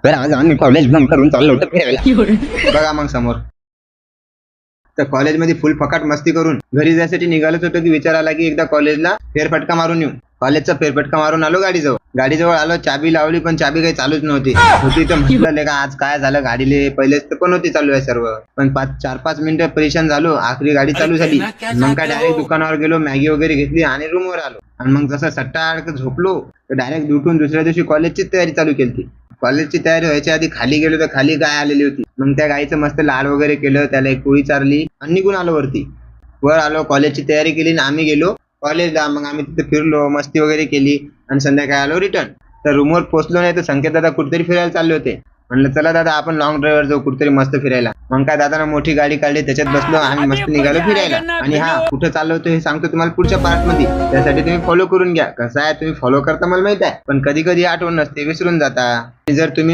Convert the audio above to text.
तर आज आम्ही कॉलेज बंद करून चाललो होतो फिरायला. बघा मग समोर तर कॉलेजमध्ये फुल फकाट मस्ती करून घरी जायसाठी निघालोच होतो की विचार आला की एकदा कॉलेजला फेरफटका मारून येऊ. कॉलेजचा फेरफटका मारून आलो गाडीजवळ आलो, चाबी लावली पण चाबी काही चालूच नव्हती तर म्हटलं का आज काय झालं गाडीले. पहिलेच तर पण होती चालू आहे सर्व, पण 4-5 मिनिटं परेशान झालो. आखरी गाडी चालू झाली. मग काय डायरेक्ट दुकानावर गेलो, मॅगी वगैरे घेतली आणि रूमवर आलो. आणि मग जसं सट्टा झोपलो तर डायरेक्ट उठून दुसऱ्या दिवशी कॉलेजची तयारी चालू केली. कॉलेजची तयारी व्हायच्या आधी खाली गेलो तर खाली गाय आलेली होती. मग त्या गायीचं मस्त लाड वगैरे केलं, त्याला एक पोळी चारली आणि निघून आलो वरती. वर आलो, कॉलेजची तयारी केली आणि आम्ही गेलो कॉलेजला. मग आम्ही तिथे फिरलो, मस्ती वगैरे केली आणि संध्याकाळी आलो रिटर्न. तर रूमवर पोहोचलो नाही तर संकेत दादा कुठेतरी फिरायला चालले होते. म्हणलं चला दादा आपण लॉंग ड्राईव्हवर जाऊ कुठेतरी मस्त फिरायला. मग काय दादानं मोठी गाडी काढली, त्याच्यात बसलो आणि मस्त निघालो फिरायला. आणि हा कुठं चाललो होतो हे सांगतो तुम्हाला पुढच्या पार्ट मध्ये, त्यासाठी तुम्ही फॉलो करून घ्या. कसं आहे तुम्ही फॉलो करता मला माहित आहे, पण कधी कधी आठवण नसते, विसरून जाता. जर तुम्ही